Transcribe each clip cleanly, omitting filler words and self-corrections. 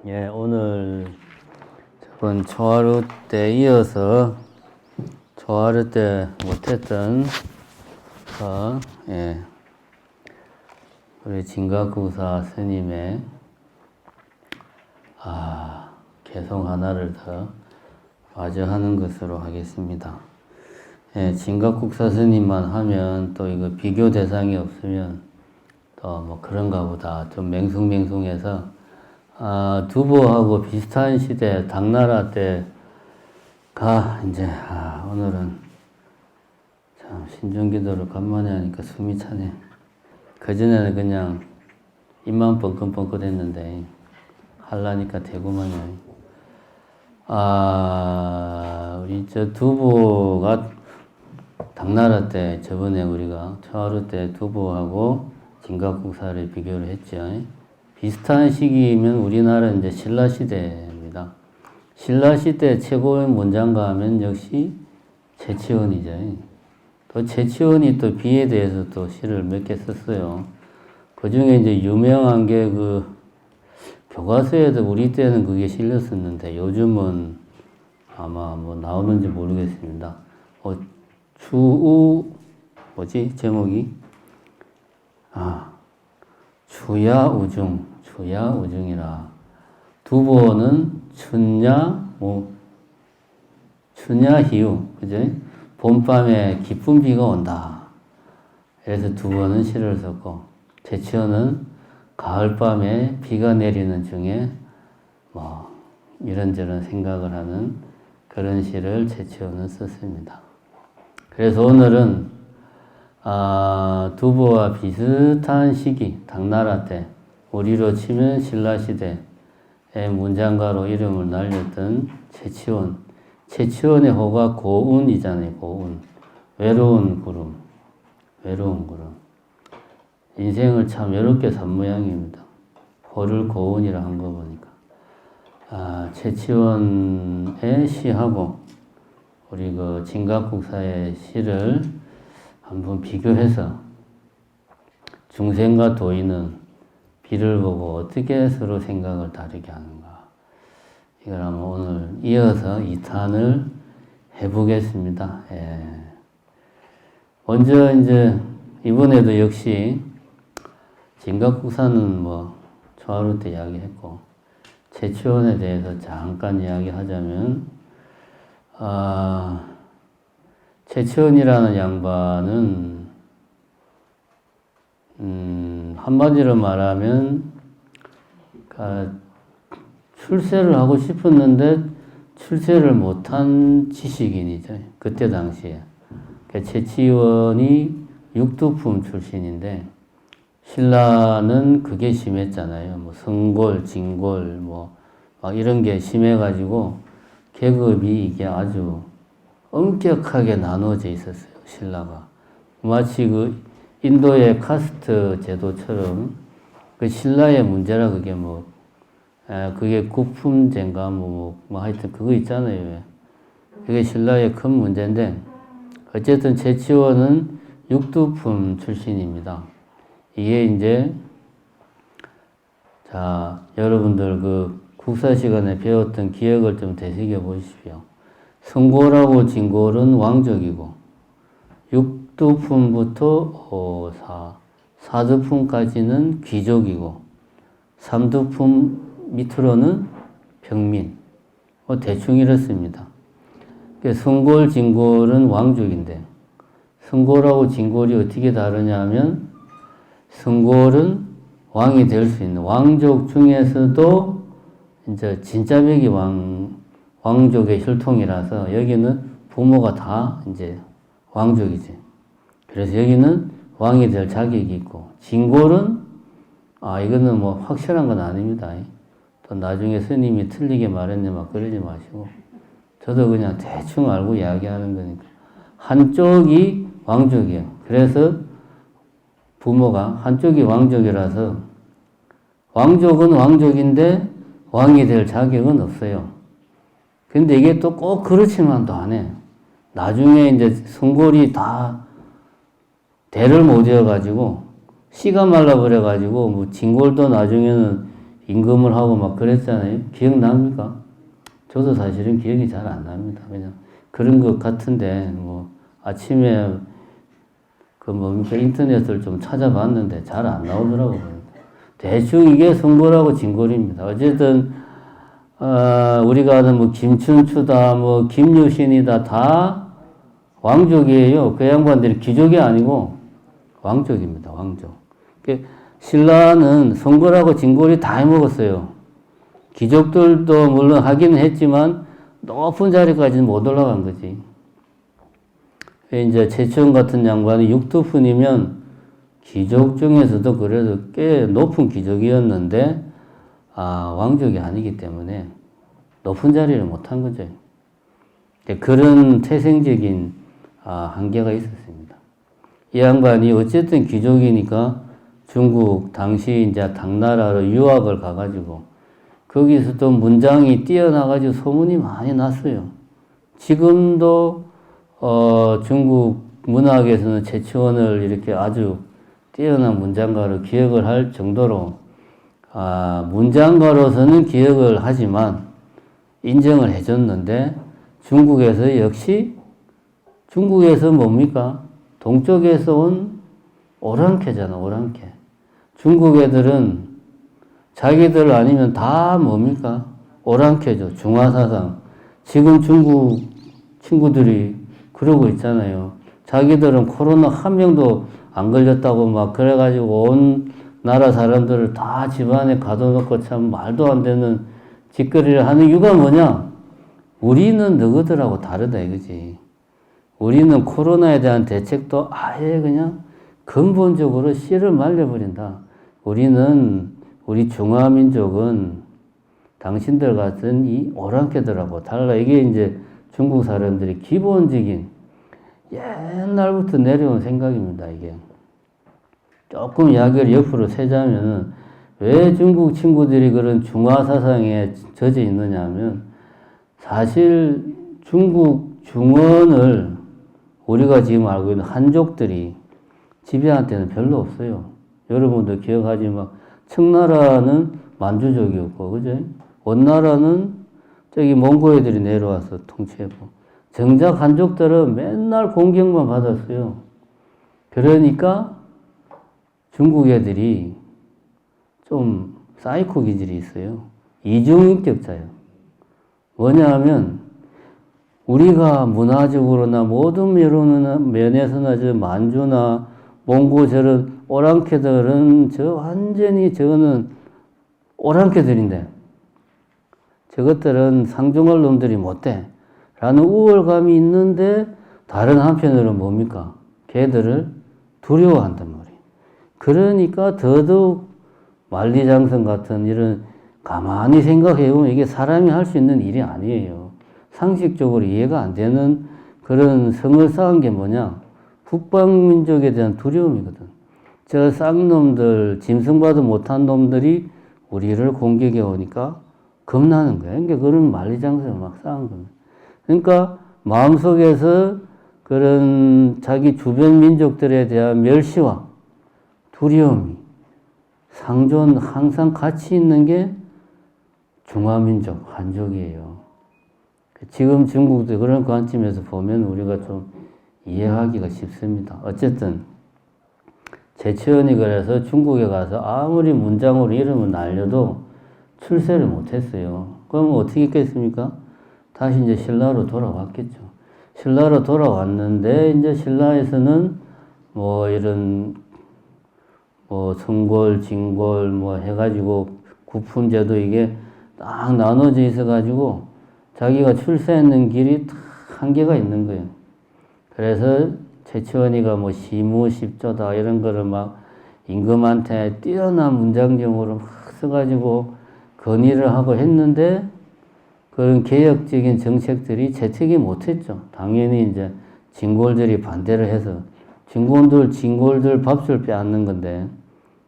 예, 오늘 저번 초하루 때 이어서 초하루 때 못했던 우리 진각국사 스님의 개성 하나를 더 마저하는 것으로 하겠습니다. 예, 진각국사 스님만 하면 또 이거 비교 대상이 없으면 또 뭐 그런가 보다 좀 맹숭맹숭해서 두보하고 비슷한 시대 당나라 때가 이제 오늘은 참 신중기도를 간만에 하니까 숨이 차네. 그전에는 그냥 입만 뻥긋뻥긋 했는데 하려니까 되구만요. 우리 저 두보가 당나라 때 저번에 우리가 초하루 때 두보하고 진각국사를 비교를 했죠. 비슷한 시기이면 우리나라는 이제 신라시대입니다. 신라시대 최고의 문장가 하면 역시 최치원이죠. 또 최치원이 또 비에 대해서 또 시를 몇 개 썼어요. 그 중에 이제 유명한 게 교과서에도 우리 때는 그게 실렸었는데 요즘은 아마 뭐 나오는지 모르겠습니다. 제목이? 주야우중이라. 두보는 춘야희우, 그죠? 봄밤에 깊은 비가 온다. 그래서 두보는 시를 썼고, 최치원은 가을밤에 비가 내리는 중에 뭐 이런저런 생각을 하는 그런 시를 최치원은 썼습니다. 그래서 오늘은 두보와 비슷한 시기, 당나라 때, 우리로 치면 신라시대의 문장가로 이름을 날렸던 최치원. 최치원의 호가 고운이잖아요, 고운. 외로운 구름. 인생을 참 외롭게 산 모양입니다. 호를 고운이라 한 거 보니까. 최치원의 시하고 우리 진각국사의 시를 한번 비교해서 중생과 도인은 비를 보고 어떻게 서로 생각을 다르게 하는가. 이걸 한번 오늘 이어서 2탄을 해보겠습니다. 먼저 이제 이번에도 역시 진각국사는 뭐 초하루 때 이야기했고 최치원에 대해서 잠깐 이야기하자면 최치원이라는 양반은 한마디로 말하면 출세를 하고 싶었는데 출세를 못한 지식인이죠. 그때 당시에. 최치원이 육두품 출신인데 신라는 그게 심했잖아요. 뭐 성골, 진골 막 이런 게 심해가지고 계급이 이게 아주 엄격하게 나누어져 있었어요. 신라가. 마치 인도의 카스트 제도처럼 신라의 문제라 그게 그게 국품제인가 하여튼 그거 있잖아요. 그게 신라의 큰 문제인데 어쨌든 최치원은 육두품 출신입니다. 이게 이제 여러분들 국사 시간에 배웠던 기억을 좀 되새겨 보십시오. 성골하고 진골은 왕족이고 육두품부터 사두품까지는 귀족이고 삼두품 밑으로는 평민. 대충 이렇습니다. 성골, 진골은 왕족인데 성골하고 진골이 어떻게 다르냐 하면 성골은 왕이 될 수 있는 왕족 중에서도 이제 진짜백이 왕족의 혈통이라서 여기는 부모가 다 이제 왕족이지. 그래서 여기는 왕이 될 자격이 있고, 진골은, 이거는 뭐 확실한 건 아닙니다. 또 나중에 스님이 틀리게 말했네, 막 그러지 마시고. 저도 그냥 대충 알고 이야기하는 거니까. 한쪽이 왕족이에요. 그래서 부모가 한쪽이 왕족이라서 왕족은 왕족인데 왕이 될 자격은 없어요. 근데 이게 또 꼭 그렇지만도 안 해. 나중에 이제 성골이 다 대를 못 이어가지고 씨가 말라버려가지고 진골도 나중에는 임금을 하고 막 그랬잖아요. 기억납니까? 저도 사실은 기억이 잘 안 납니다. 그냥 그런 것 같은데, 뭐, 아침에 그 뭡니까? 인터넷을 좀 찾아봤는데 잘 안 나오더라고요. 대충 이게 송골하고 진골입니다. 어쨌든, 우리가 아는 뭐 김춘추다, 뭐 김유신이다, 다 왕족이에요. 그 양반들이 귀족이 아니고 왕족입니다. 왕족. 신라는 송골하고 진골이 다 해먹었어요. 귀족들도 물론 하기는 했지만 높은 자리까지는 못 올라간 거지. 이제 최치원 같은 양반이 육두푼이면 귀족 중에서도 그래도 꽤 높은 귀족이었는데 왕족이 아니기 때문에 높은 자리를 못한 거죠. 그런 태생적인 한계가 있었습니다. 이 양반이 어쨌든 귀족이니까 중국 당시 이제 당나라로 유학을 가가지고 거기서 또 문장이 뛰어나가지고 소문이 많이 났어요. 지금도 중국 문학에서는 최치원을 이렇게 아주 뛰어난 문장가로 기억을 할 정도로 문장가로서는 기억을 하지만 인정을 해줬는데 중국에서 역시 중국에서 뭡니까? 동쪽에서 온 오랑캐잖아, 오랑캐. 중국 애들은 자기들 아니면 다 뭡니까? 오랑캐죠. 중화사상. 지금 중국 친구들이 그러고 있잖아요. 자기들은 코로나 한 명도 안 걸렸다고 막 그래가지고 온 나라 사람들을 다 집안에 가둬놓고 참 말도 안 되는 짓거리를 하는 이유가 뭐냐? 우리는 너희들하고 다르다 이거지. 우리는 코로나에 대한 대책도 아예 그냥 근본적으로 씨를 말려버린다. 우리 중화민족은 당신들 같은 이 오랑캐들하고 달라. 이게 이제 중국 사람들이 기본적인 옛날부터 내려온 생각입니다, 이게. 조금 이야기를 옆으로 세자면은 왜 중국 친구들이 그런 중화 사상에 젖어 있느냐 하면 사실 중국 중원을 우리가 지금 알고 있는 한족들이 지배한 때는 별로 없어요. 여러분도 기억하지만 청나라는 만주족이었고, 그죠? 원나라는 저기 몽고 애들이 내려와서 통치했고, 정작 한족들은 맨날 공격만 받았어요. 그러니까 중국 애들이 좀 사이코 기질이 있어요. 이중인격자예요. 뭐냐 하면 우리가 문화적으로나 모든 면에서나 저 만주나 몽고 저런 오랑캐들은 완전히 저거는 오랑캐들인데 저것들은 상종할 놈들이 못돼 라는 우월감이 있는데 다른 한편으로는 뭡니까? 걔들을 두려워한단 말이에요. 그러니까 더더욱 만리장성 같은 이런 가만히 생각해보면 이게 사람이 할 수 있는 일이 아니에요. 상식적으로 이해가 안 되는 그런 성을 쌓은 게 뭐냐? 북방민족에 대한 두려움이거든. 저 쌍놈들, 짐승봐도 못한 놈들이 우리를 공격해 오니까 겁나는 거야. 그러니까 그런 만리장성을 막 쌓은 겁니다. 그러니까 마음속에서 그런 자기 주변 민족들에 대한 멸시와 두려움이 상존 항상 같이 있는 게 중화민족, 한족이에요. 지금 중국도 그런 관점에서 보면 우리가 좀 이해하기가 쉽습니다. 어쨌든 최치원이 그래서 중국에 가서 아무리 문장으로 이름을 날려도 출세를 못했어요. 그럼 어떻게 했겠습니까? 다시 이제 신라로 돌아왔겠죠. 신라로 돌아왔는데 이제 신라에서는 뭐 이런 뭐 성골, 진골 뭐 해가지고 구품제도 이게 딱 나눠져 있어가지고 자기가 출세하는 길이 딱 한계가 있는 거예요. 그래서 최치원이가 뭐 시무십조다 이런 거를 막 임금한테 뛰어난 문장정으로 막 써가지고 건의를 하고 했는데 그런 개혁적인 정책들이 채택이 못했죠. 당연히 이제 진골들이 반대를 해서 진골들 밥줄 빼앗는 건데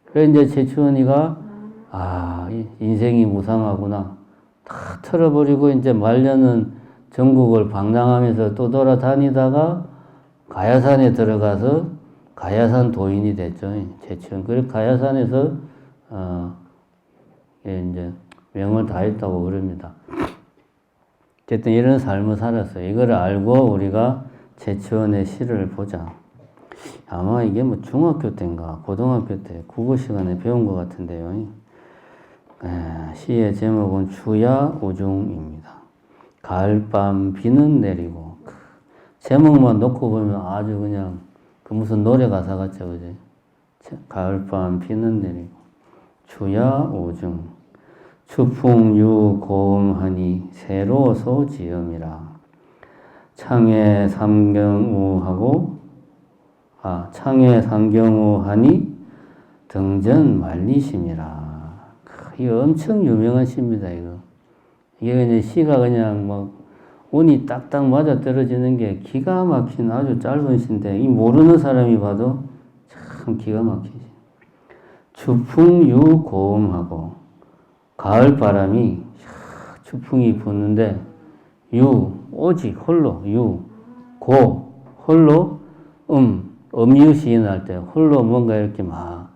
그래서 이제 최치원이가 인생이 무상하구나 다 털어버리고 이제 말년은 전국을 방랑하면서 또 돌아다니다가 가야산에 들어가서 가야산 도인이 됐죠. 최치원. 그리고 가야산에서 이게 이제 명을 다했다고 그럽니다. 어쨌든 이런 삶을 살았어요. 이걸 알고 우리가 제치원의 시를 보자. 아마 이게 뭐 중학교 때인가 고등학교 때 국어 시간에 배운 것 같은데요. 시의 제목은 추야 오중입니다. 가을밤 비는 내리고. 제목만 놓고 보면 아주 그냥 그 무슨 노래 가사 같죠, 그지? 가을밤 비는 내리고 추야 오중 추풍유 고음하니 새로소 지음이라 창에 삼경우하고 창에 상경우하니 등전 말리심이라. 이거 엄청 유명한 시입니다, 이거. 이게 그냥 시가 그냥 막 운이 딱딱 맞아 떨어지는 게 기가 막힌 아주 짧은 시인데, 이 모르는 사람이 봐도 참 기가 막히지. 추풍유 고음하고, 가을 바람이 추풍이 부는데, 오직 홀로, 홀로, 음유 시인할 때 홀로 뭔가 이렇게 막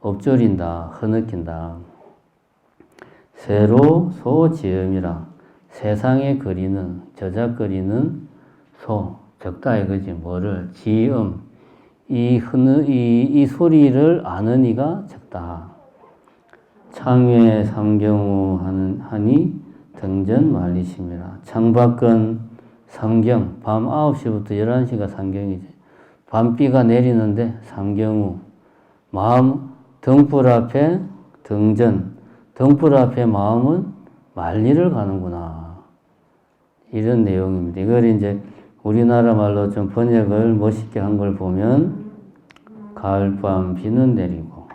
엎조린다, 흐느낀다. 새로 소지음이라 세상에 그리는, 저작거리는 적다 이거지. 뭐를? 지음. 이 소리를 아는 이가 적다. 창외 삼경우 하니 등전 말리심이라. 창밖은 삼경, 밤 9시부터 11시가 삼경이지. 밤비가 내리는데 삼경우, 마음 등불 앞에 등전, 등불 앞에 마음은 말리를 가는구나. 이런 내용입니다. 이걸 이제 우리나라 말로 좀 번역을 멋있게 한 걸 보면, 가을밤 비는 내리고,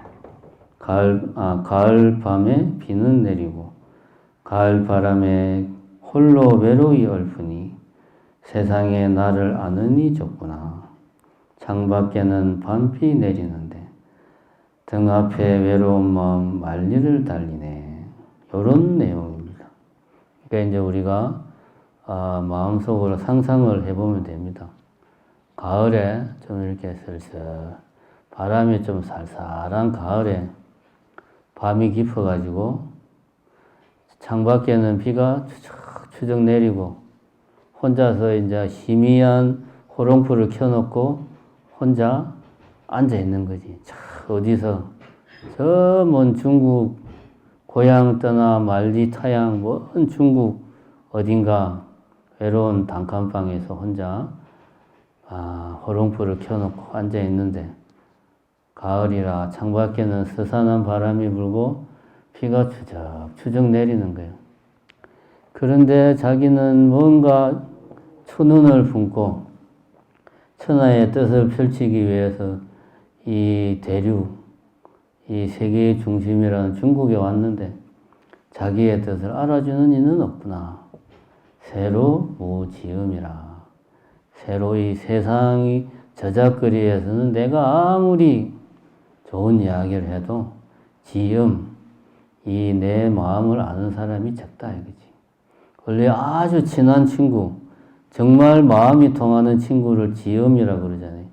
가을밤에 비는 내리고, 가을바람에 홀로 외로이 얼프니, 세상에 나를 아느니 좁구나. 창밖에는 밤비 내리는데, 등 앞에 외로운 마음 말리를 달리네. 요런 내용입니다. 그러니까 이제 우리가 마음속으로 상상을 해보면 됩니다. 가을에 좀 이렇게 슬슬 바람이 좀 살살한 가을에 밤이 깊어가지고 창밖에는 비가 추적추적 내리고 혼자서 이제 희미한 호롱불을 켜놓고 혼자 앉아 있는 거지. 어디서 저 먼 중국 고향 떠나 말리 타양 먼 중국 어딘가 외로운 단칸방에서 혼자 호롱불을 켜놓고 앉아 있는데, 가을이라 창밖에는 스산한 바람이 불고 비가 추적추적 내리는 거예요. 그런데 자기는 뭔가 초눈을 품고 천하의 뜻을 펼치기 위해서 이 대륙, 이 세계의 중심이라는 중국에 왔는데 자기의 뜻을 알아주는 이는 없구나. 새로 무지음이라. 새로 이 세상이 저작거리에서는 내가 아무리 좋은 이야기를 해도 지음, 이 내 마음을 아는 사람이 적다 이거지. 원래 아주 친한 친구, 정말 마음이 통하는 친구를 지음이라고 그러잖아요.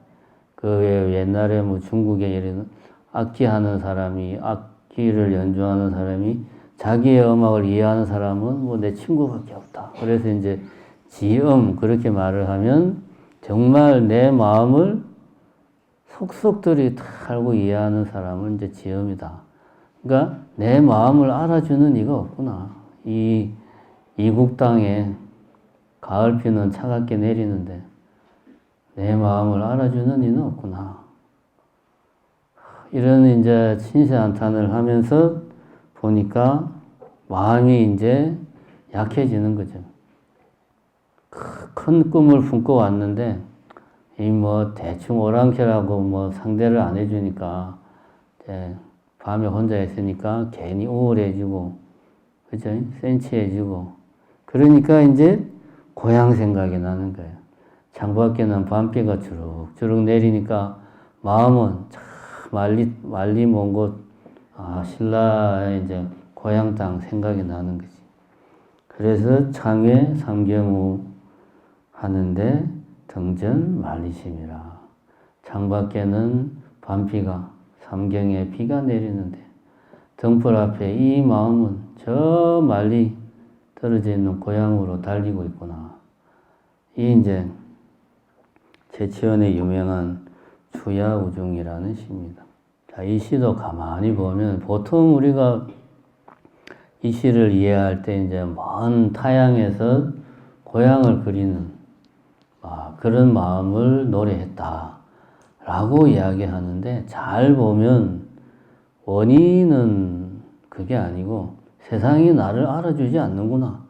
그 옛날에 뭐 중국에 예를 악기 하는 사람이, 악기를 연주하는 사람이 자기의 음악을 이해하는 사람은 뭐 내 친구밖에 없다. 그래서 이제 지음, 그렇게 말을 하면 정말 내 마음을 속속들이 다 알고 이해하는 사람은 이제 지음이다. 그러니까 내 마음을 알아주는 이가 없구나. 이국 땅에 가을비는 차갑게 내리는데 내 마음을 알아주는 이는 없구나. 이런 이제 신세한탄을 하면서 보니까 마음이 이제 약해지는 거죠. 큰 꿈을 품고 왔는데 이 뭐 대충 오랑캐라고 뭐 상대를 안 해주니까 이제 밤에 혼자 있으니까 괜히 우울해지고, 그죠? 센치해지고, 그러니까 이제 고향 생각이 나는 거예요. 창밖에는 밤비가 주룩주룩 내리니까 마음은 참 말리 먼 곳, 신라의 이제 고향 땅 생각이 나는 거지. 그래서 창에 삼경우 하는데 등전 말리심이라. 창밖에는 밤비가, 삼경에 비가 내리는데 등불 앞에 이 마음은 저 멀리 떨어져 있는 고향으로 달리고 있구나. 이 이제 제치원의 유명한 주야우중이라는 시입니다. 자, 이 시도 가만히 보면 보통 우리가 이 시를 이해할 때 이제 먼 타향에서 고향을 그리는 그런 마음을 노래했다 라고 이야기하는데, 잘 보면 원인은 그게 아니고 세상이 나를 알아주지 않는구나.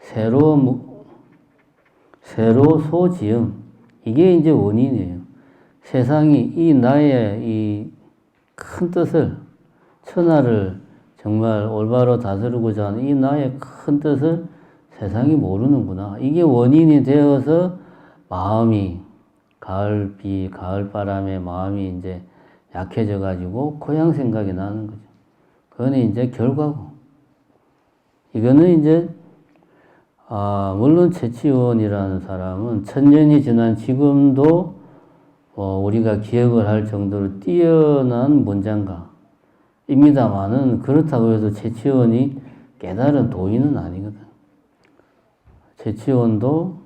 새로 소지음. 이게 이제 원인이에요. 세상이 이 나의 이 큰 뜻을, 천하를 정말 올바로 다스리고자 하는 이 나의 큰 뜻을 세상이 모르는구나. 이게 원인이 되어서 마음이, 가을비, 가을바람에 마음이 이제 약해져가지고 고향 생각이 나는 거죠. 그거는 이제 결과고. 이거는 이제, 물론 채치원이라는 사람은 천년이 지난 지금도 우리가 기억을 할 정도로 뛰어난 문장가입니다만은, 그렇다고 해서 채치원이 깨달은 도인은 아니거든. 채치원도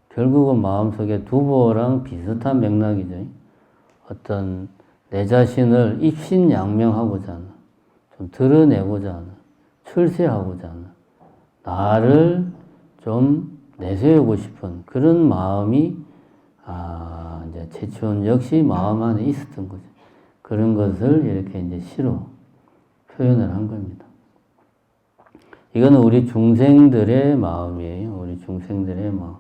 결국은 마음속에 두보랑 비슷한 맥락이죠. 어떤 내 자신을 입신양명하고자 하는, 좀 드러내고자 하는, 출세하고자 하는, 나를 좀 내세우고 싶은 그런 마음이 이제 채치원 역시 마음 안에 있었던 거죠. 그런 것을 이렇게 이제 시로 표현을 한 겁니다. 이거는 우리 중생들의 마음이에요. 우리 중생들의 마음.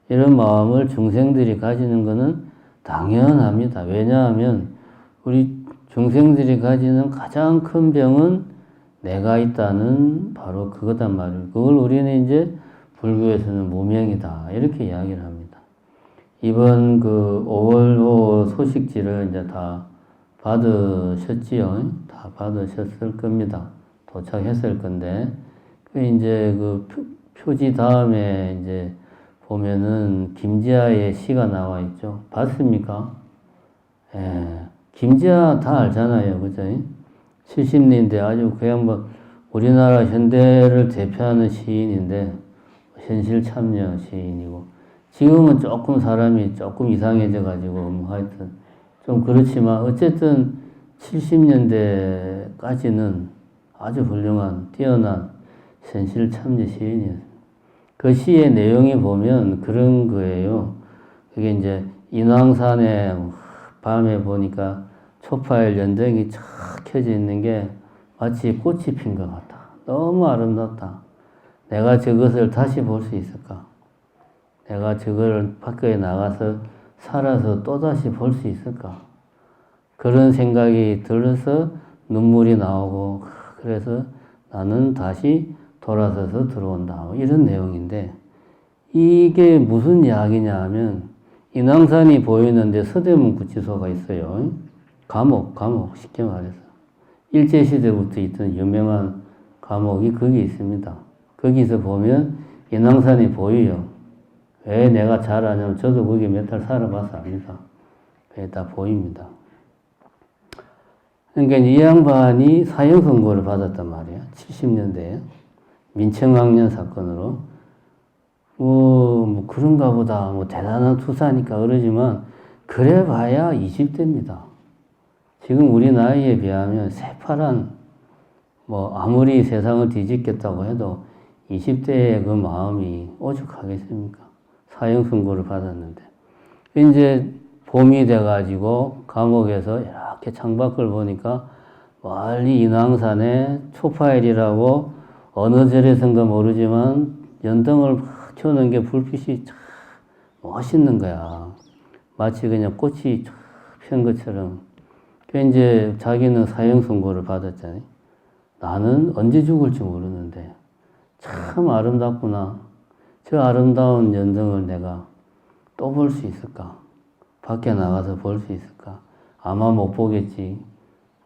이런 마음을 중생들이 가지는 것은 당연합니다. 왜냐하면 우리 중생들이 가지는 가장 큰 병은 내가 있다는 바로 그거단 말이에요. 그걸 우리는 이제 불교에서는 무명이다 이렇게 이야기를 합니다. 이번 그 5월 소식지를 이제 다 받으셨지요? 다 받으셨을 겁니다. 도착했을 건데, 그 이제 그 표지 다음에 이제 보면은 김지아의 시가 나와 있죠. 봤습니까? 예. 김지아 다 알잖아요. 그죠? 70년대 아주 그냥 뭐 우리나라 현대를 대표하는 시인인데, 현실 참여 시인이고, 지금은 조금 사람이 조금 이상해져 가지고 뭐 하여튼 좀 그렇지만 어쨌든 70년대까지는 아주 훌륭한 뛰어난 현실 참여 시인이었어요. 그 시의 내용이 보면 그런 거예요. 그게 이제 인왕산에 밤에 보니까 초파일 연등이 쫙 켜져 있는 게 마치 꽃이 핀 것 같다. 너무 아름답다. 내가 저것을 다시 볼 수 있을까? 내가 저걸 밖에 나가서 살아서 또다시 볼 수 있을까? 그런 생각이 들어서 눈물이 나오고, 그래서 나는 다시 돌아서서 들어온다. 이런 내용인데, 이게 무슨 이야기냐 하면, 인왕산이 보이는데 서대문 구치소가 있어요. 감옥, 쉽게 말해서. 일제시대부터 있던 유명한 감옥이 거기 있습니다. 거기서 보면 인왕산이 보여요. 왜 내가 잘 아냐면 저도 거기 몇 달 살아봐서 압니다. 그게 다 보입니다. 그러니까 이 양반이 사형 선고를 받았단 말이에요. 70년대에. 민청학년 사건으로. 뭐 그런가 보다. 뭐 대단한 투사니까 그러지만 그래 봐야 20대입니다. 지금 우리 나이에 비하면 새파란, 뭐 아무리 세상을 뒤집겠다고 해도 20대의 그 마음이 오죽하겠습니까? 사형 선고를 받았는데, 이제 봄이 돼가지고 감옥에서 이렇게 창밖을 보니까 멀리 인왕산에 초파일이라고 어느 절에선가 모르지만 연등을 막 켜놓은 게 불빛이 참 멋있는 거야. 마치 그냥 꽃이 핀 것처럼. 그 이제 자기는 사형 선고를 받았잖아요. 나는 언제 죽을지 모르는데 참 아름답구나. 저 아름다운 연등을 내가 또 볼 수 있을까? 밖에 나가서 볼 수 있을까? 아마 못 보겠지.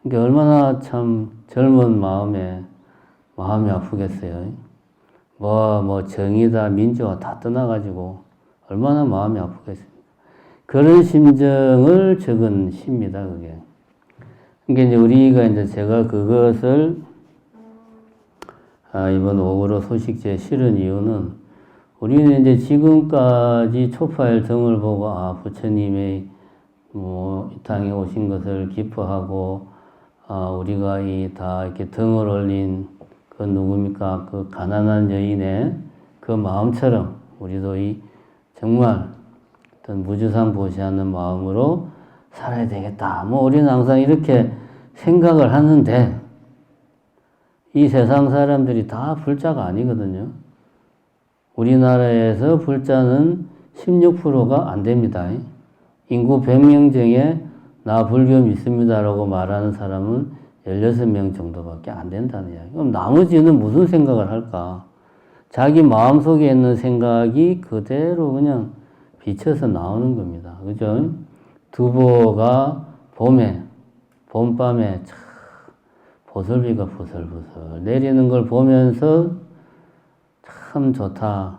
그러니까 얼마나 참 젊은 마음이 아프겠어요. 뭐 정의다 민주화 다 떠나가지고 얼마나 마음이 아프겠습니까? 그런 심정을 적은 시입니다, 그게. 그러니까 이제 우리가 이제 제가 그것을 이번 5.15 소식지에 실은 이유는 우리는 이제 지금까지 초파일 등을 보고 부처님의 이 땅에 오신 것을 기뻐하고 우리가 다 이렇게 등을 올린 그 누굽니까? 그 가난한 여인의 그 마음처럼 우리도 정말 어떤 무주상 보시하는 마음으로 살아야 되겠다. 우리는 항상 이렇게 생각을 하는데 이 세상 사람들이 다 불자가 아니거든요. 우리나라에서 불자는 16%가 안 됩니다. 인구 100명 중에 나 불교 믿습니다라고 말하는 사람은 16명 정도밖에 안 된다는 이야기. 그럼 나머지는 무슨 생각을 할까? 자기 마음속에 있는 생각이 그대로 그냥 비쳐서 나오는 겁니다. 그죠? 두보가 봄밤에 참 보슬비가 부슬부슬 내리는 걸 보면서 참 좋다.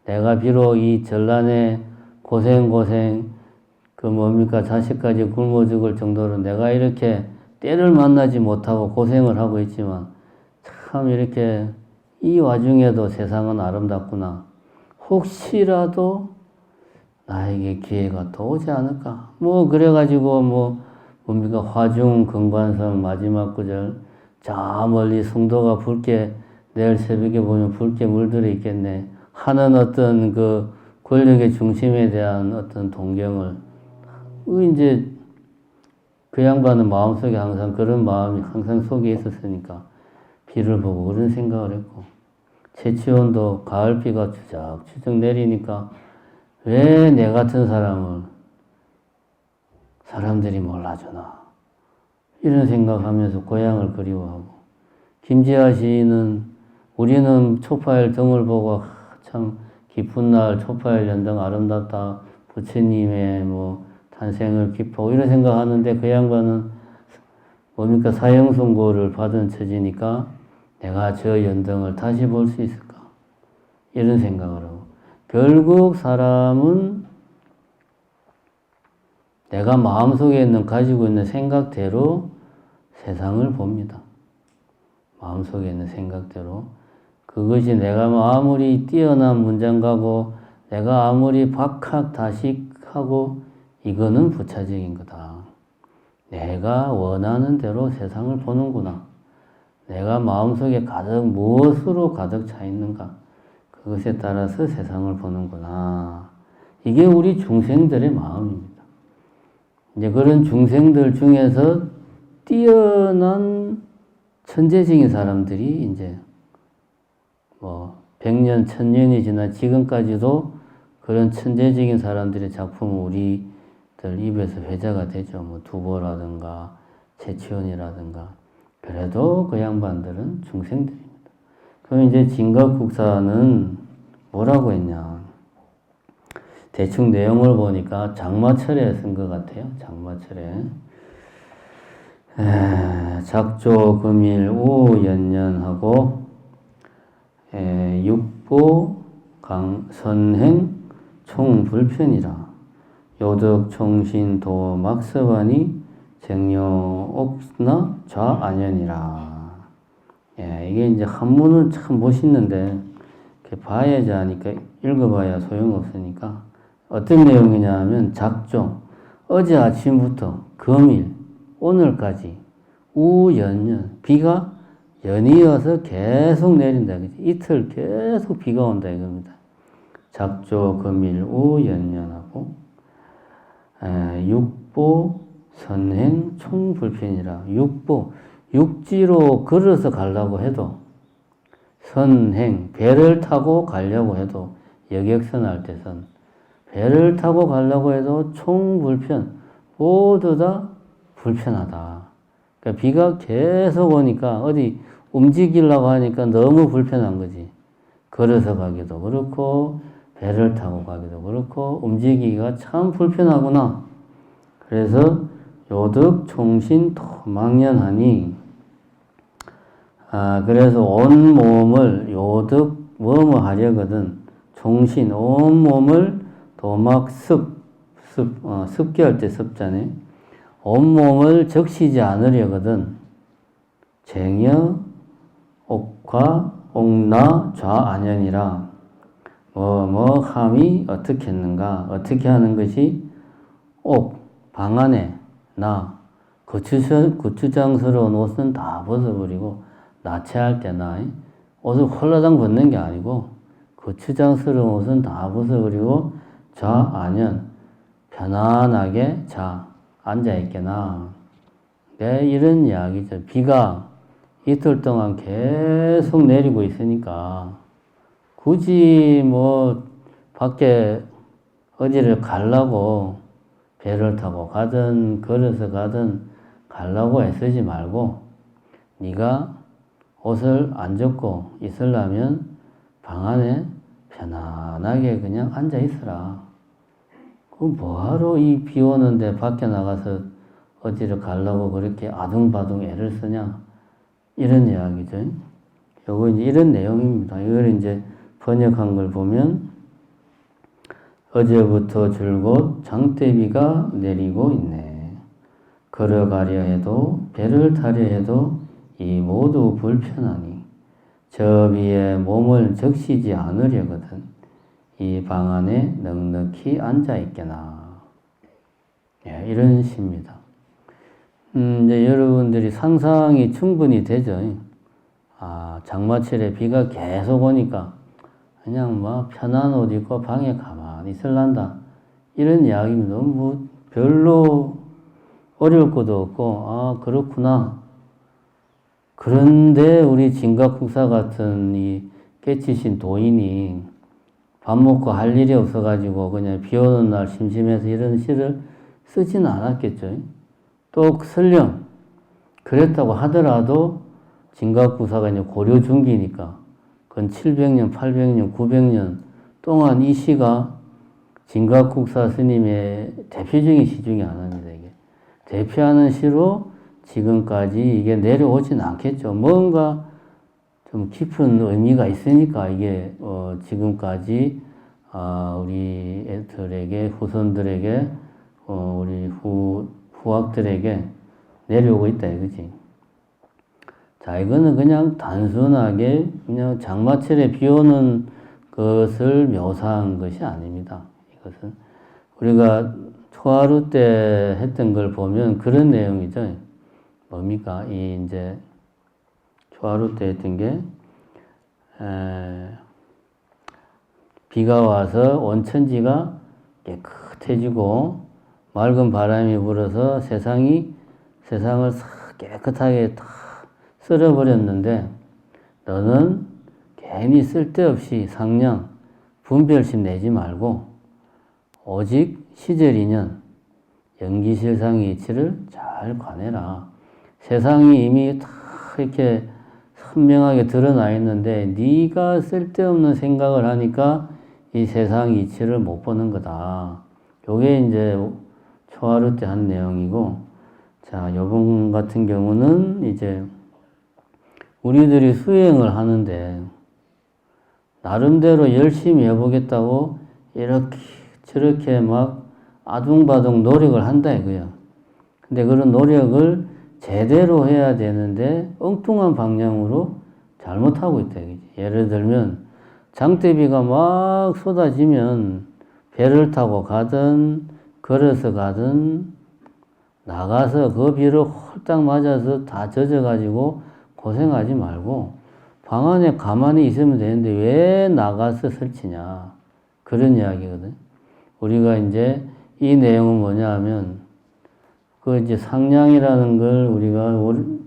내가 비록 이 전란에 고생 자식까지 굶어 죽을 정도로 내가 이렇게 때를 만나지 못하고 고생을 하고 있지만 참 이렇게 이 와중에도 세상은 아름답구나. 혹시라도 나에게 기회가 또 오지 않을까. 그래가지고 화중 금관성 마지막 구절 저 멀리 성도가 붉게 내일 새벽에 보면 붉게 물들어 있겠네 하는 어떤 그 권력의 중심에 대한 어떤 동경을 이제 그 양반은 마음속에 항상 그런 마음이 항상 속에 있었으니까 비를 보고 그런 생각을 했고 채치원도 가을비가 추적추적 내리니까 왜 내 같은 사람을 사람들이 몰라주나 이런 생각하면서 고향을 그리워하고 김지아 시인은 우리는 초파일 등을 보고 참 깊은 날 초파일 연등 아름답다 부처님의 탄생을 기뻐하고 이런 생각하는데 그 양반은 사형선고를 받은 처지니까 내가 저 연등을 다시 볼 수 있을까 이런 생각을 하고 결국 사람은 내가 마음속에 가지고 있는 생각대로 세상을 봅니다. 마음속에 있는 생각대로. 그것이 내가 아무리 뛰어난 문장가고 내가 아무리 박학다식하고 이거는 부차적인 거다. 내가 원하는 대로 세상을 보는구나. 내가 마음속에 무엇으로 가득 차 있는가. 그것에 따라서 세상을 보는구나. 이게 우리 중생들의 마음입니다. 이제 그런 중생들 중에서 뛰어난 천재적인 사람들이 이제 100년, 1000년이 지난 지금까지도 그런 천재적인 사람들의 작품은 우리들 입에서 회자가 되죠. 두보라든가 채치원이라든가. 그래도 그 양반들은 중생들입니다. 그럼 이제 진각국사는 뭐라고 했냐. 대충 내용을 보니까 장마철에 쓴 것 같아요. 장마철에. 작조, 금일, 우, 연년하고 육보, 선행, 총불편이라. 요덕, 총신, 도, 막서반이 쟁여, 옥나, 좌안연이라. 이게 이제 한문은 참 멋있는데 봐야지 하니까 읽어봐야 소용없으니까 어떤 내용이냐 하면 작조, 어제 아침부터 금일, 오늘까지 우연년, 비가 연이어서 계속 내린다. 그치? 이틀 계속 비가 온다 이겁니다. 작조, 금일, 우연년하고 육보, 선행, 총불편이라. 육보, 육지로 걸어서 가려고 해도 선행, 배를 타고 가려고 해도 여객선 할 때 배를 타고 가려고 해도 총불편, 모두 다 불편하다. 그러니까 비가 계속 오니까 어디 움직이려고 하니까 너무 불편한 거지. 걸어서 가기도 그렇고 배를 타고 가기도 그렇고 움직이기가 참 불편하구나. 그래서 요득, 총신, 토막년하니 그래서 온 몸을 요득 뭐뭐 하려거든. 총신, 온 몸을 도막 습기 할 때 습자네. 온몸을 적시지 않으려거든 쟁여 옥화 옥나 좌안연이라 함이 어떻게 했는가 어떻게 하는 것이 방 안에 나 거추장스러운 옷은 다 벗어버리고 나체할 때나 옷을 홀라당 벗는 게 아니고 거추장스러운 옷은 다 벗어버리고 좌안연 편안하게 앉아있게나 이런 이야기죠. 비가 이틀 동안 계속 내리고 있으니까 굳이 밖에 어디를 가려고 배를 타고 가든 걸어서 가든 가려고 애쓰지 말고 네가 옷을 안 젖고 있으려면 방 안에 편안하게 그냥 앉아 있어라. 뭐하러 이 비 오는데 밖에 나가서 어디를 가려고 그렇게 아둥바둥 애를 쓰냐 이런 이야기죠. 요거 이제 이런 내용입니다. 이걸 이제 번역한 걸 보면 어제부터 줄곧 장대비가 내리고 있네. 걸어가려 해도 배를 타려 해도 이 모두 불편하니 저 비에 몸을 적시지 않으려거든 이 방 안에 넉넉히 앉아있게나. 이런 시입니다. 이제 여러분들이 상상이 충분히 되죠. 장마철에 비가 계속 오니까 그냥 편한 옷 입고 방에 가만히 있을란다. 이런 이야기입니다. 별로 어려울 것도 없고, 그렇구나. 그런데 우리 진각국사 같은 이 깨치신 도인이 밥 먹고 할 일이 없어가지고 그냥 비 오는 날 심심해서 이런 시를 쓰지는 않았겠죠. 또 설령 그랬다고 하더라도 진각국사가 이제 고려 중기니까 건 700년, 800년, 900년 동안 이 시가 진각국사 스님의 대표적인 시 중에 하나입니다. 이게 대표하는 시로 지금까지 이게 내려오진 않겠죠. 뭔가 좀 깊은 의미가 있으니까 이게 지금까지 우리 애들에게 후손들에게 우리 후학들에게 내려오고 있다 이거지. 자, 이거는 그냥 단순하게 그냥 장마철에 비 오는 것을 묘사한 것이 아닙니다. 이것은 우리가 초하루 때 했던 걸 보면 그런 내용이죠. 뭡니까? 이제 초하루 때 했던 게 비가 와서 온천지가 깨끗해지고 맑은 바람이 불어서 세상을 싹 깨끗하게 다 쓸어버렸는데 너는 괜히 쓸데없이 상냥 분별심 내지 말고 오직 시절이년 연기실상의 이치를 잘 관해라. 세상이 이미 다 이렇게 선명하게 드러나 있는데 네가 쓸데없는 생각을 하니까 이 세상 이치를 못 보는 거다. 요게 이제 초하루 때 한 내용이고, 자, 요번 같은 경우는 이제 우리들이 수행을 하는데 나름대로 열심히 해보겠다고 이렇게 저렇게 아둥바둥 노력을 한다 이거야. 근데 그런 노력을 제대로 해야 되는데 엉뚱한 방향으로 잘못하고 있다 이거지. 예를 들면 장대비가 막 쏟아지면 배를 타고 가든 걸어서 가든 나가서 그 비를 홀딱 맞아서 다 젖어가지고 고생하지 말고 방 안에 가만히 있으면 되는데 왜 나가서 설치냐. 그런 이야기거든. 우리가 이제 이 내용은 뭐냐 하면 그 이제 상냥이라는 걸 우리가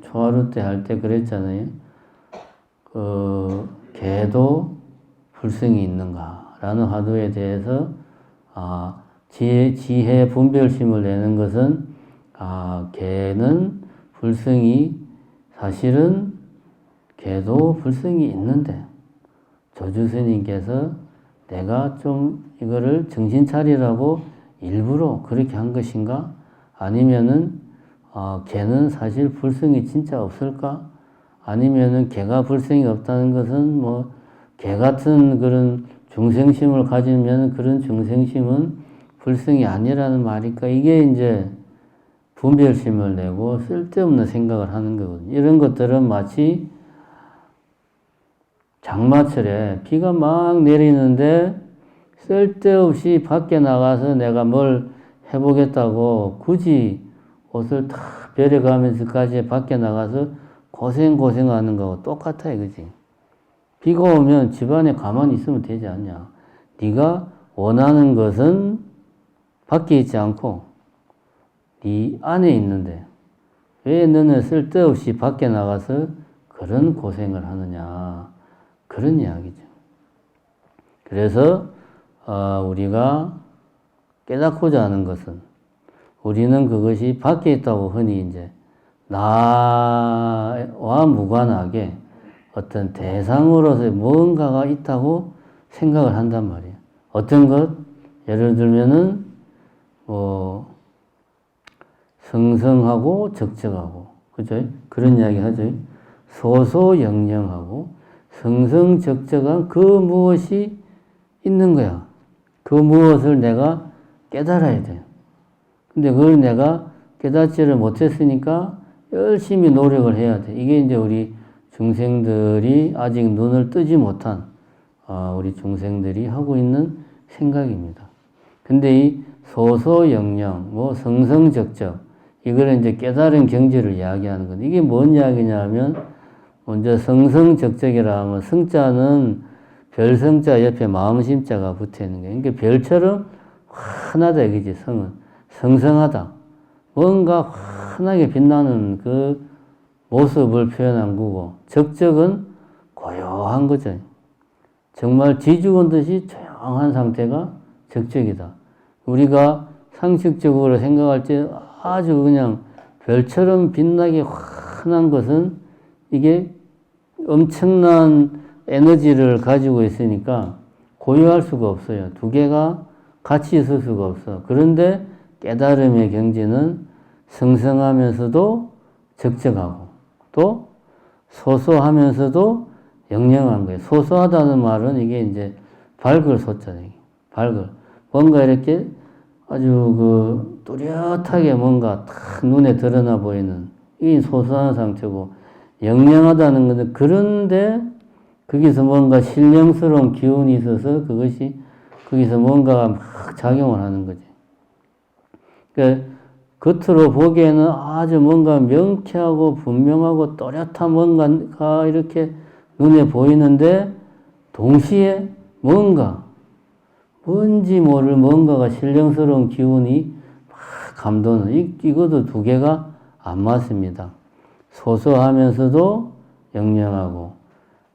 초하루 때 할 때 그랬잖아요. 개도 불성이 있는가라는 화두에 대해서 지혜 분별심을 내는 것은 개는 불성이 사실은 개도 불성이 있는데 조주스님께서 내가 좀 이거를 정신 차리라고 일부러 그렇게 한 것인가? 아니면은 개는 사실 불성이 진짜 없을까? 아니면은 개가 불성이 없다는 것은 개 같은 그런 중생심을 가지면 그런 중생심은 불성이 아니라는 말일까? 이게 이제 분별심을 내고 쓸데없는 생각을 하는 거거든요. 이런 것들은 마치 장마철에 비가 막 내리는데 쓸데없이 밖에 나가서 내가 뭘 해보겠다고 굳이 옷을 다 베려가면서까지 밖에 나가서 고생하는 거하고 똑같아, 그지? 비가 오면 집안에 가만히 있으면 되지 않냐? 네가 원하는 것은 밖에 있지 않고 네 안에 있는데 왜 너는 쓸데없이 밖에 나가서 그런 고생을 하느냐? 그런 이야기죠. 그래서 우리가 깨닫고자 하는 것은 우리는 그것이 밖에 있다고 흔히 이제 나와 무관하게 어떤 대상으로서의 무언가가 있다고 생각을 한단 말이에요. 어떤 것? 예를 들면은 성성하고 적적하고, 그죠? 그런 이야기 하죠. 소소영영하고 성성적적한 그 무엇이 있는 거야. 그 무엇을 내가 깨달아야 돼. 근데 그걸 내가 깨닫지를 못했으니까 열심히 노력을 해야 돼. 이게 이제 우리 중생들이 아직 눈을 뜨지 못한 우리 중생들이 하고 있는 생각입니다. 근데 이 소소영영, 성성적적, 이걸 이제 깨달은 경지를 이야기하는 건데, 이게 뭔 이야기냐면, 먼저 성성적적이라 하면 성자는 별성자 옆에 마음심자가 붙어 있는 거예요. 그러니까 별처럼 환하다, 이거지, 성은. 성성하다. 뭔가 환하게 빛나는 그 모습을 표현한 거고, 적적은 고요한 거죠. 정말 지죽은 듯이 조용한 상태가 적적이다. 우리가 상식적으로 생각할 때 아주 그냥 별처럼 빛나게 환한 것은 이게 엄청난 에너지를 가지고 있으니까 고요할 수가 없어요. 두 개가 같이 있을 수가 없어. 그런데 깨달음의 경지는 성성하면서도 적적하고 또 소소하면서도 영영한 거예요. 소소하다는 말은 이게 이제 밝을 소자예요. 밝을. 뭔가 이렇게 아주 뚜렷하게 뭔가 딱 눈에 드러나 보이는 이 소소한 상태고, 영영하다는 것은 그런데 거기서 뭔가 신령스러운 기운이 있어서 그것이 거기서 뭔가가 막 작용을 하는 거지. 그러니까 겉으로 보기에는 아주 뭔가 명쾌하고 분명하고 또렷한 뭔가가 이렇게 눈에 보이는데 동시에 뭔지 모를 뭔가가 신령스러운 기운이 막 감도는, 이것도 두 개가 안 맞습니다. 소소하면서도 영영하고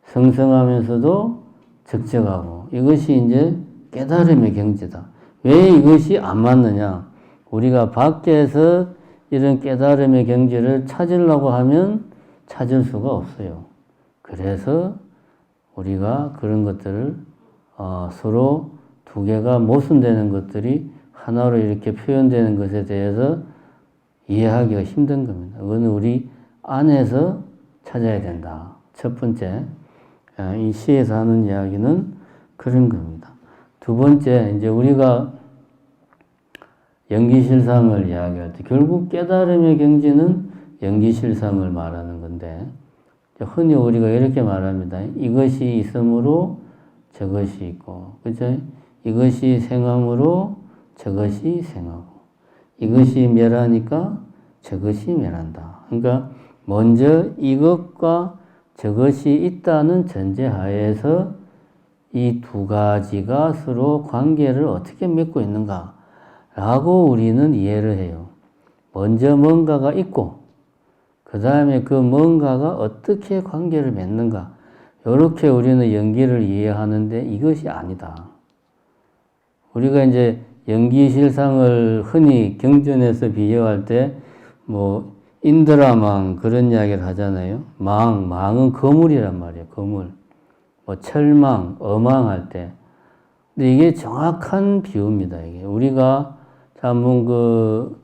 성성하면서도 적적하고, 이것이 이제 깨달음의 경지다. 왜 이것이 안 맞느냐? 우리가 밖에서 이런 깨달음의 경지를 찾으려고 하면 찾을 수가 없어요. 그래서 우리가 그런 것들을 서로 두 개가 모순되는 것들이 하나로 이렇게 표현되는 것에 대해서 이해하기가 힘든 겁니다. 그거는 우리 안에서 찾아야 된다. 첫 번째, 이 시에서 하는 이야기는 그런 겁니다. 두 번째, 이제 우리가 연기실상을 이야기할 때 결국 깨달음의 경지는 연기실상을 말하는 건데, 흔히 우리가 이렇게 말합니다. 이것이 있으므로 저것이 있고, 그죠? 이것이 생함으로 저것이 생하고, 이것이 멸하니까 저것이 멸한다. 그러니까 먼저 이것과 저것이 있다는 전제하에서 이 두 가지가 서로 관계를 어떻게 맺고 있는가 라고 우리는 이해를 해요. 먼저 뭔가가 있고 그 다음에 그 뭔가가 어떻게 관계를 맺는가, 이렇게 우리는 연기를 이해하는데 이것이 아니다. 우리가 이제 연기실상을 흔히 경전에서 비유할 때 인드라망 그런 이야기를 하잖아요. 망은 거물이란 말이에요. 거물. 철망, 어망할 때. 근데 이게 정확한 비유입니다. 이게 우리가 한번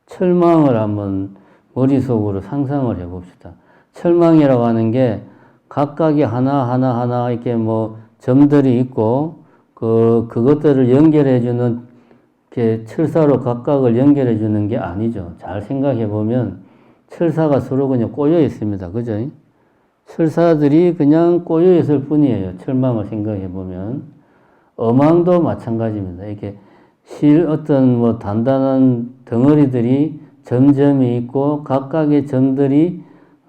철망을 한번 머릿속으로 상상을 해봅시다. 철망이라고 하는 게 각각이 하나 이렇게 점들이 있고 그것들을 연결해주는 이렇게 철사로 각각을 연결해 주는 게 아니죠. 잘 생각해 보면 철사가 서로 그냥 꼬여 있습니다. 그죠? 철사들이 그냥 꼬여 있을 뿐이에요. 철망을 생각해 보면. 어망도 마찬가지입니다. 이렇게 어떤 뭐 단단한 덩어리들이 점점이 있고 각각의 점들이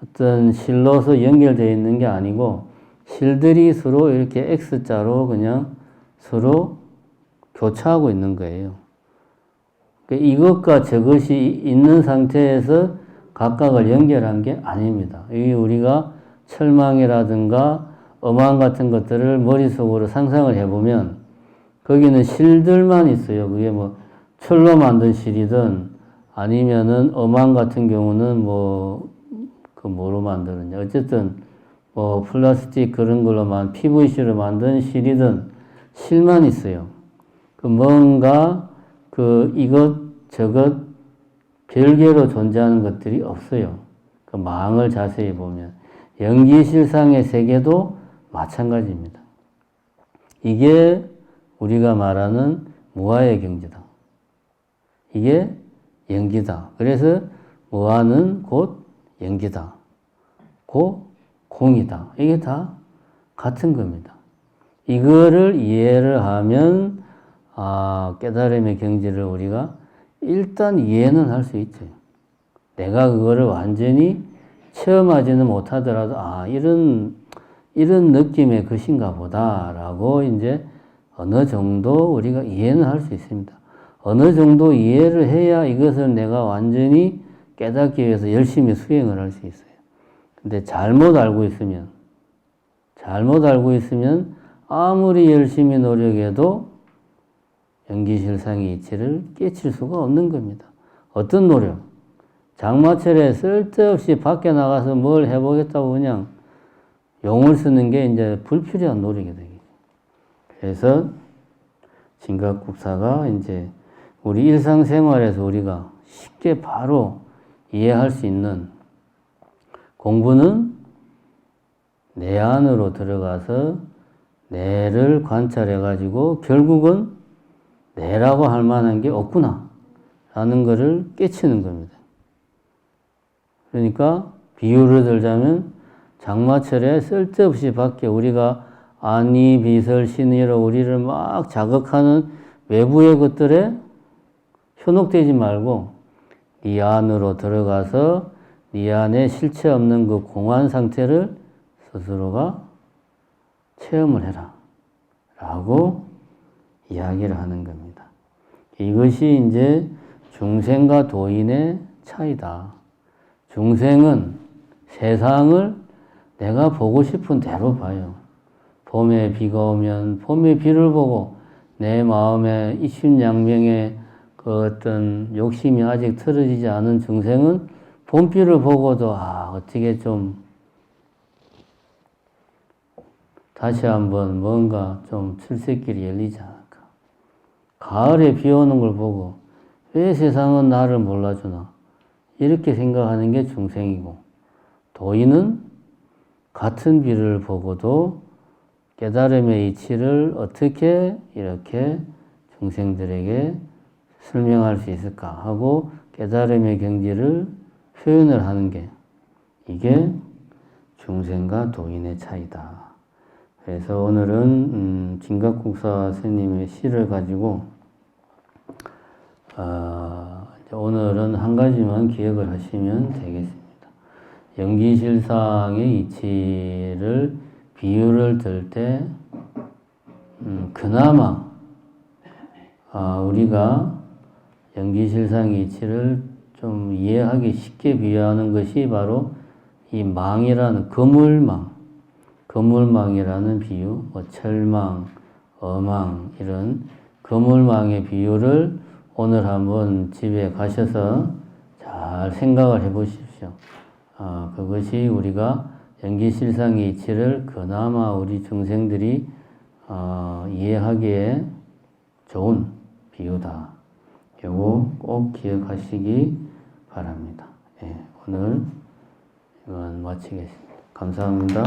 어떤 실로서 연결되어 있는 게 아니고 실들이 서로 이렇게 X자로 그냥 서로 교차하고 있는 거예요. 이것과 저것이 있는 상태에서 각각을 연결한 게 아닙니다. 이게 우리가 철망이라든가 어망 같은 것들을 머릿속으로 상상을 해보면 거기는 실들만 있어요. 그게 뭐 철로 만든 실이든 아니면은 어망 같은 경우는 뭐 그 뭐로 만드느냐. 어쨌든 뭐 플라스틱 그런 걸로만 PVC로 만든 실이든 실만 있어요. 그 뭔가 그 이것 저것 별개로 존재하는 것들이 없어요. 그 망을 자세히 보면 연기실상의 세계도 마찬가지입니다. 이게 우리가 말하는 무아의 경지다. 이게 연기다. 그래서 무아는 곧 연기다. 곧 공이다. 이게 다 같은 겁니다. 이거를 이해를 하면 깨달음의 경지를 우리가 일단 이해는 할 수 있죠. 내가 그거를 완전히 체험하지는 못하더라도 이런 느낌의 것인가 보다라고 이제 어느 정도 우리가 이해는 할 수 있습니다. 어느 정도 이해를 해야 이것을 내가 완전히 깨닫기 위해서 열심히 수행을 할 수 있어요. 근데 잘못 알고 있으면 아무리 열심히 노력해도 연기실상의 이치를 깨칠 수가 없는 겁니다. 어떤 노력? 장마철에 쓸데없이 밖에 나가서 뭘 해보겠다고 그냥 용을 쓰는 게 이제 불필요한 노력이 되겠죠. 그래서 진각국사가 이제 우리 일상생활에서 우리가 쉽게 바로 이해할 수 있는 공부는 내 안으로 들어가서 내를 관찰해 가지고 결국은 내라고 할 만한 게 없구나 라는 것을 깨치는 겁니다. 그러니까 비유를 들자면 장마철에 쓸데없이 밖에 우리가 아니 비설 신의로 우리를 막 자극하는 외부의 것들에 현혹되지 말고 네 안으로 들어가서 네 안에 실체 없는 그 공한 상태를 스스로가 체험을 해라 라고 이야기를 하는 겁니다. 이것이 이제 중생과 도인의 차이다. 중생은 세상을 내가 보고 싶은 대로 봐요. 봄에 비가 오면 봄의 비를 보고 내 마음에 이심양명의 그 어떤 욕심이 아직 틀어지지 않은 중생은 봄비를 보고도 어떻게 좀 다시 한번 뭔가 좀 출세길이 열리지 않을까. 가을에 비 오는 걸 보고 왜 세상은 나를 몰라주나 이렇게 생각하는 게 중생이고, 도인은 같은 비를 보고도 깨달음의 이치를 어떻게 이렇게 중생들에게 설명할 수 있을까 하고 깨달음의 경지를 표현을 하는 게 이게 중생과 도인의 차이다. 그래서 오늘은 진각국사 스님의 시를 가지고 오늘은 한 가지만 기억을 하시면 되겠습니다. 연기실상의 이치를 비유를 들 때 그나마 우리가 연기실상의 이치를 좀 이해하기 쉽게 비유하는 것이 바로 이 망이라는 거물망이라는 비유, 철망, 어망 이런 거물망의 비유를 오늘 한번 집에 가셔서 잘 생각을 해 보십시오. 그것이 우리가 연기실상의 이치를 그나마 우리 중생들이 이해하기에 좋은 비유다. 이거 꼭 기억하시기 바랍니다. 오늘 이건 마치겠습니다. 감사합니다.